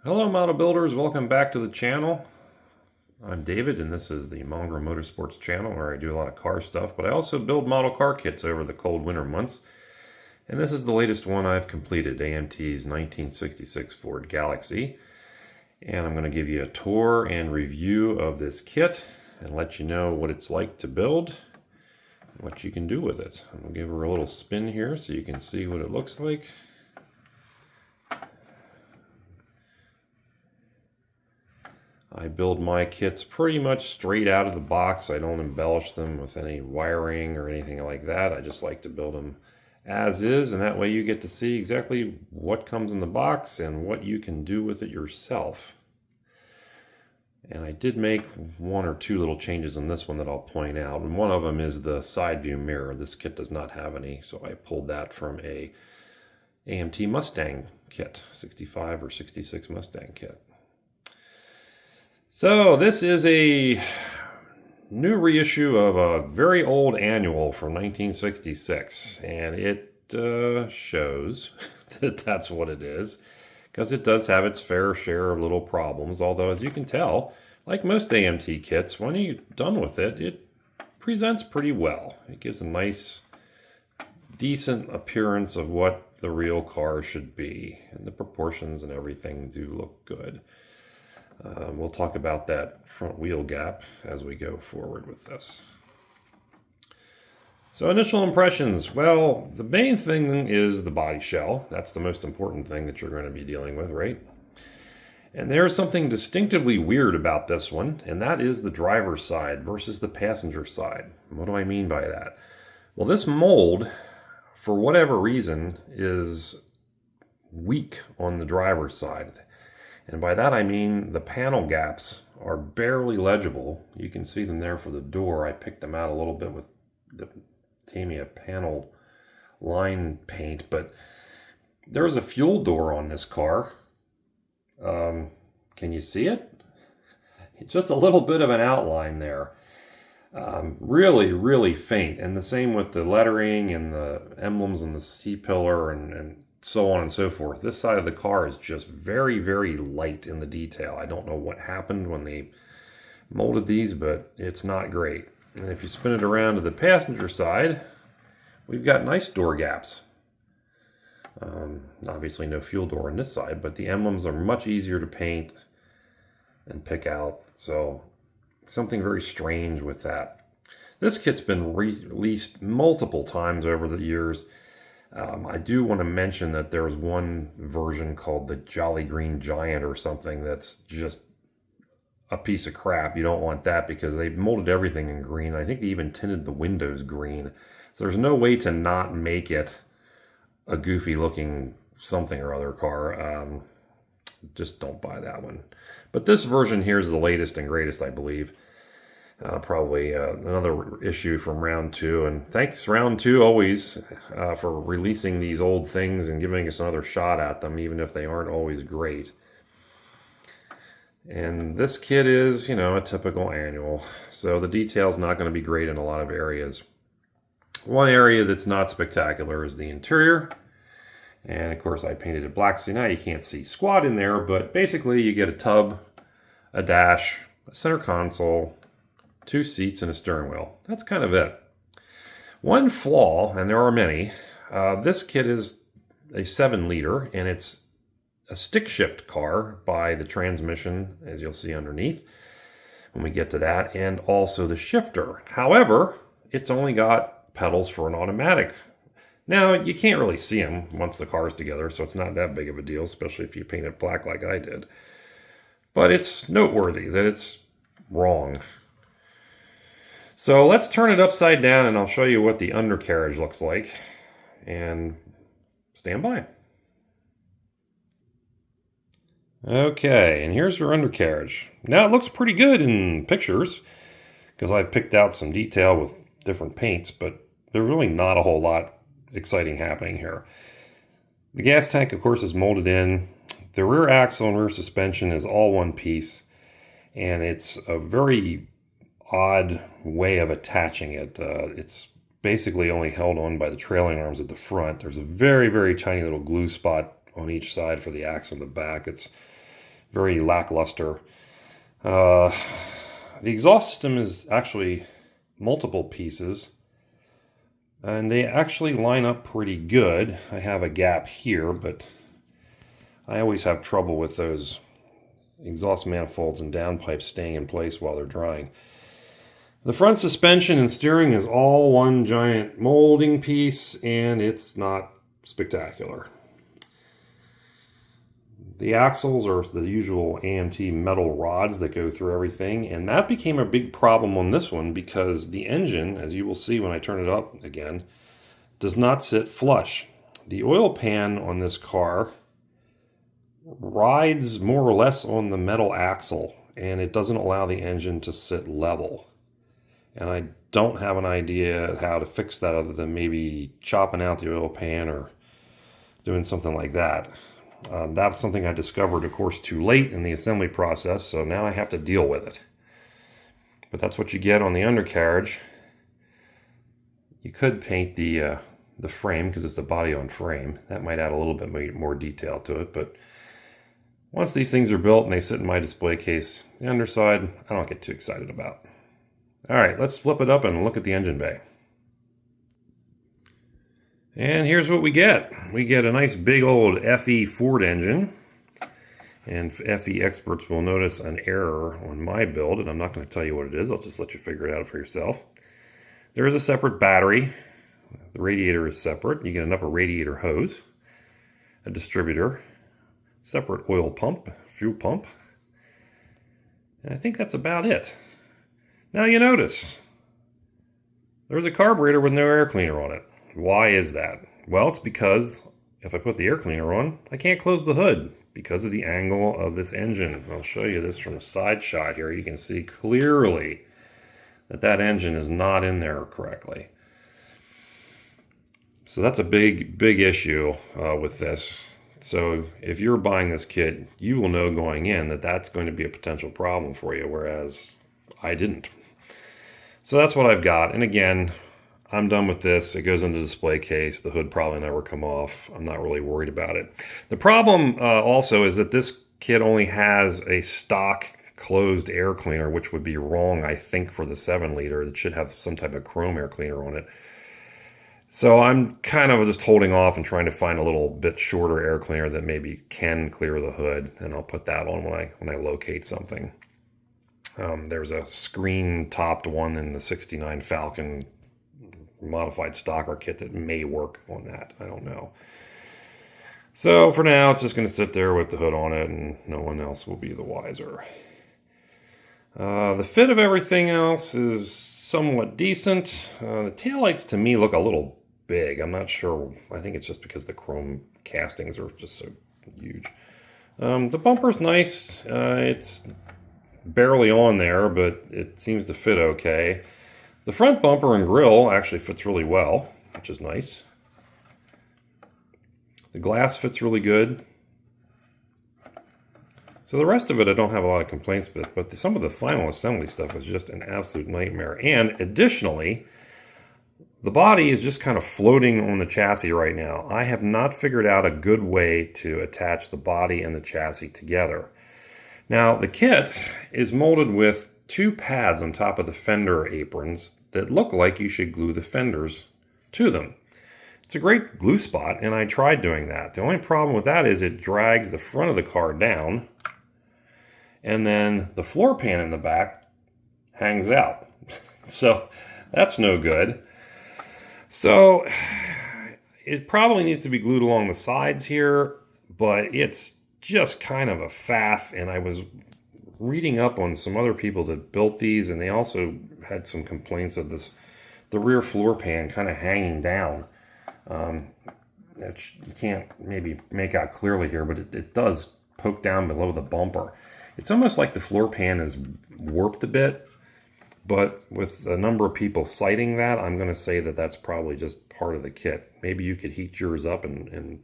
Hello model builders, welcome back to the channel. I'm David and this is the Mongrel Motorsports channel where I do a lot of car stuff, but I also build model car kits over the cold winter months. And this is the latest one I've completed, AMT's 1966 Ford Galaxie. And I'm going to give you a tour and review of this kit and let you know what it's like to build and what you can do with it. I'm going to give her a little spin here so you can see what it looks like. I build my kits pretty much straight out of the box. I don't embellish them with any wiring or anything like that. I just like to build them as is, and that way you get to see exactly what comes in the box and what you can do with it yourself. And I did make one or two little changes in this one that I'll point out, and one of them is the side view mirror. This kit does not have any, so I pulled that from a AMT Mustang kit, 65 or 66 Mustang kit. So this is a new reissue of a very old annual from 1966, and it shows that that's what it is, because it does have its fair share of little problems, although as you can tell, like most AMT kits, when you're done with it, it presents pretty well. It gives a nice, decent appearance of what the real car should be, and the proportions and everything do look good. We'll talk about that front wheel gap as we go forward with this. So initial impressions, well, the main thing is the body shell. That's the most important thing that you're going to be dealing with, right? And there's something distinctively weird about this one, and that is the driver's side versus the passenger side. What do I mean by that? Well, this mold, for whatever reason, is weak on the driver's side. And by that I mean the panel gaps are barely legible. You can see them there for the door. I picked them out a little bit with the Tamiya panel line paint, but there's a fuel door on this car. Can you see it? Just a little bit of an outline there. Really, really faint. And the same with the lettering and the emblems on the C-pillar and so on and so forth. This side of the car is just very, very light in the detail. I don't know what happened when they molded these, but it's not great. And if you spin it around to the passenger side, we've got nice door gaps. Obviously no fuel door on this side, but the emblems are much easier to paint and pick out. So something very strange with that. This kit's been released multiple times over the years. I do want to mention that there's one version called the Jolly Green Giant or something that's just a piece of crap. You don't want that because they molded everything in green. I think they even tinted the windows green. So there's no way to not make it a goofy looking something or other car. Just don't buy that one. But this version here is the latest and greatest, I believe. Probably another issue from round two, and thanks round two always for releasing these old things and giving us another shot at them, even if they aren't always great. And this kit is, you know, a typical annual, so the detail's not going to be great in a lot of areas. One area that's not spectacular is the interior, and of course I painted it black, so now you can't see squat in there, but basically you get a tub, a dash, a center console, 2 seats, and a steering wheel. That's kind of it. One flaw, and there are many, this kit is a 7-liter, and it's a stick shift car by the transmission, as you'll see underneath when we get to that, and also the shifter. However, it's only got pedals for an automatic. Now, you can't really see them once the car's together, so it's not that big of a deal, especially if you paint it black like I did. But it's noteworthy that it's wrong. So let's turn it upside down and I'll show you what the undercarriage looks like. And stand by. Okay, and here's your undercarriage. Now it looks pretty good in pictures because I've picked out some detail with different paints, but there's really not a whole lot exciting happening here. The gas tank, of course, is molded in. The rear axle and rear suspension is all one piece, and it's a very odd way of attaching it. It's basically only held on by the trailing arms at the front. There's a very, very tiny little glue spot on each side for the axle in the back. It's very lackluster. The exhaust system is actually multiple pieces, and they actually line up pretty good. I have a gap here, but I always have trouble with those exhaust manifolds and downpipes staying in place while they're drying. The front suspension and steering is all one giant molding piece, and it's not spectacular. The axles are the usual AMT metal rods that go through everything, and that became a big problem on this one because the engine, as you will see when I turn it up again, does not sit flush. The oil pan on this car rides more or less on the metal axle, and it doesn't allow the engine to sit level. And I don't have an idea how to fix that other than maybe chopping out the oil pan or doing something like that. That's something I discovered, of course, too late in the assembly process, so now I have to deal with it. But that's what you get on the undercarriage. You could paint the frame because it's the body on frame. That might add a little bit more detail to it, but once these things are built and they sit in my display case, the underside, I don't get too excited about. All right, let's flip it up and look at the engine bay. And here's what we get. We get a nice big old FE Ford engine. And FE experts will notice an error on my build, and I'm not going to tell you what it is. I'll just let you figure it out for yourself. There is a separate battery. The radiator is separate. You get an upper radiator hose, a distributor, separate oil pump, fuel pump. And I think that's about it. Now you notice, there's a carburetor with no air cleaner on it. Why is that? Well, it's because if I put the air cleaner on, I can't close the hood because of the angle of this engine. I'll show you this from a side shot here. You can see clearly that that engine is not in there correctly. So that's a big issue with this. So if you're buying this kit, you will know going in that that's going to be a potential problem for you, whereas I didn't. So that's what I've got. And again, I'm done with this. It goes in the display case. The hood probably never come off. I'm not really worried about it. The problem also is that this kit only has a stock closed air cleaner, which would be wrong, I think, for the 7-liter. It should have some type of chrome air cleaner on it. So I'm kind of just holding off and trying to find a little bit shorter air cleaner that maybe can clear the hood, and I'll put that on when I locate something. There's a screen-topped one in the 69 Falcon modified stocker kit that may work on that. I don't know. So for now, it's just going to sit there with the hood on it, and no one else will be the wiser. The fit of everything else is somewhat decent. The taillights to me look a little big. I'm not sure. I think it's just because the chrome castings are just so huge. The bumper's nice. It's barely on there, but it seems to fit okay. The front bumper and grille actually fits really well, which is nice. The glass fits really good. So the rest of it I don't have a lot of complaints with, but some of the final assembly stuff is just an absolute nightmare. And additionally, the body is just kind of floating on the chassis right now. I have not figured out a good way to attach the body and the chassis together. Now, the kit is molded with 2 pads on top of the fender aprons that look like you should glue the fenders to them. It's a great glue spot, and I tried doing that. The only problem with that is it drags the front of the car down, and then the floor pan in the back hangs out. So that's no good. So it probably needs to be glued along the sides here, but it's just kind of a faff, and I was reading up on some other people that built these, and they also had some complaints of the rear floor pan kind of hanging down. That you can't maybe make out clearly here, but it does poke down below the bumper. It's almost like the floor pan is warped a bit, but with a number of people citing that, I'm going to say that that's probably just part of the kit. Maybe you could heat yours up and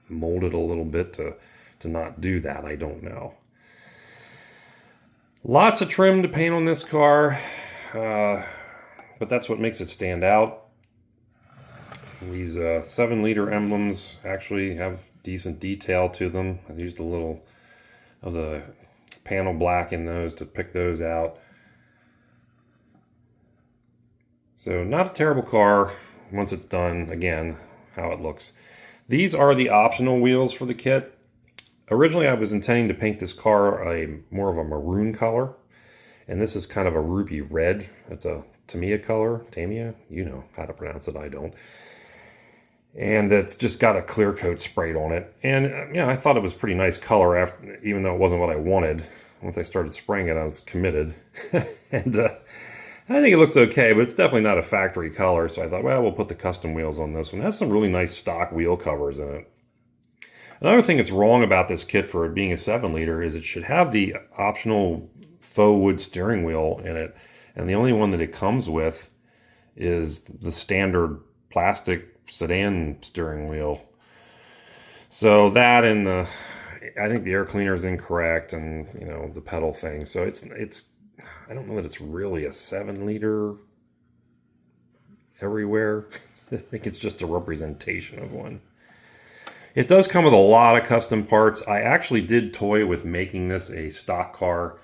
mold it a little bit to not do that. I don't know. Lots of trim to paint on this car, but that's what makes it stand out. These 7-liter emblems actually have decent detail to them. I used a little of the panel black in those to pick those out. So not a terrible car once it's done. Again, how it looks. These are the optional wheels for the kit. Originally I was intending to paint this car more of a maroon color, and this is kind of a ruby red. It's a Tamiya color. Tamiya? You know how to pronounce it, I don't. And it's just got a clear coat sprayed on it. And I thought it was a pretty nice color, after, even though it wasn't what I wanted. Once I started spraying it, I was committed. And I think it looks okay, but it's definitely not a factory color. So I thought, well, we'll put the custom wheels on this one. It has some really nice stock wheel covers in it. Another thing that's wrong about this kit for it being a 7-liter is it should have the optional faux wood steering wheel in it. And the only one that it comes with is the standard plastic sedan steering wheel. So that, and I think the air cleaner is incorrect, and the pedal thing. So it's I don't know that it's really a 7-liter everywhere. I think it's just a representation of one. It does come with a lot of custom parts. I actually did toy with making this a stock car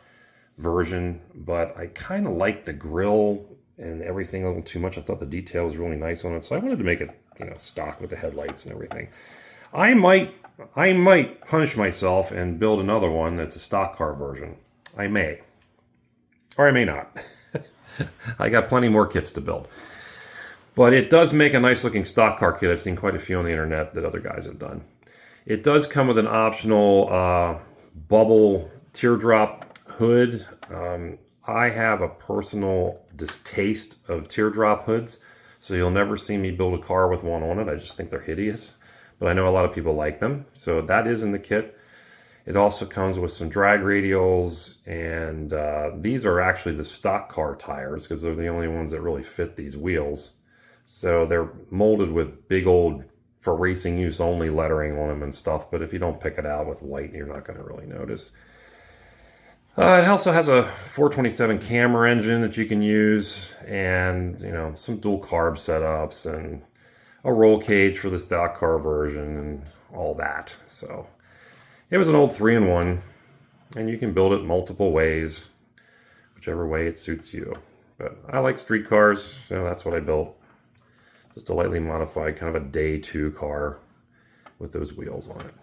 version, but I kind of liked the grille and everything a little too much. I thought the detail was really nice on it, so I wanted to make it stock with the headlights and everything. I might punish myself and build another one that's a stock car version. I may. Or I may not. I got plenty more kits to build. But it does make a nice looking stock car kit. I've seen quite a few on the internet that other guys have done. It does come with an optional bubble teardrop hood. I have a personal distaste of teardrop hoods, so you'll never see me build a car with one on it. I just think they're hideous. But I know a lot of people like them. So that is in the kit. It also comes with some drag radials, and these are actually the stock car tires because they're the only ones that really fit these wheels. So they're molded with big old, for racing use only lettering on them and stuff, but if you don't pick it out with white, you're not going to really notice. It also has a 427 camera engine that you can use, and some dual carb setups, and a roll cage for the stock car version, and all that. So it was an old 3-in-1, and you can build it multiple ways, whichever way it suits you. But I like street cars, so that's what I built. Just a lightly modified, kind of a day 2 car with those wheels on it.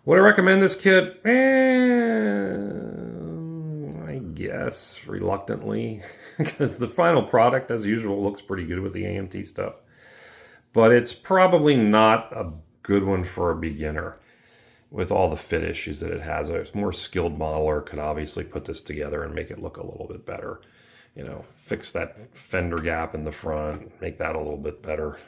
Would I recommend this kit? I guess reluctantly, because the final product, as usual, looks pretty good with the AMT stuff. But it's probably not a good one for a beginner with all the fit issues that it has. A more skilled modeler could obviously put this together and make it look a little bit better. Fix that fender gap in the front, make that a little bit better,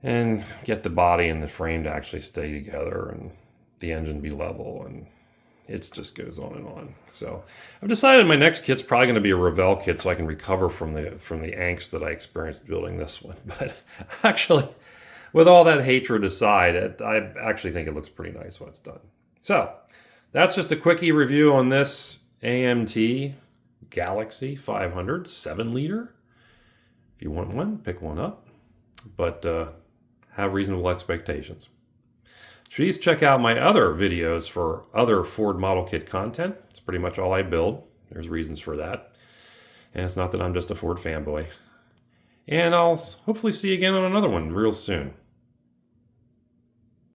and get the body and the frame to actually stay together and the engine be level, and it just goes on and on. So I've decided my next kit's probably going to be a Revell kit so I can recover from the angst that I experienced building this one. But actually, with all that hatred aside, I actually think it looks pretty nice when it's done. So that's just a quickie review on this AMT Galaxie 500 7-liter. If you want one, pick one up, but have reasonable expectations. Please check out my other videos for other Ford model kit content. It's pretty much all I build. There's reasons for that, and it's not that I'm just a Ford fanboy. And I'll hopefully see you again on another one real soon.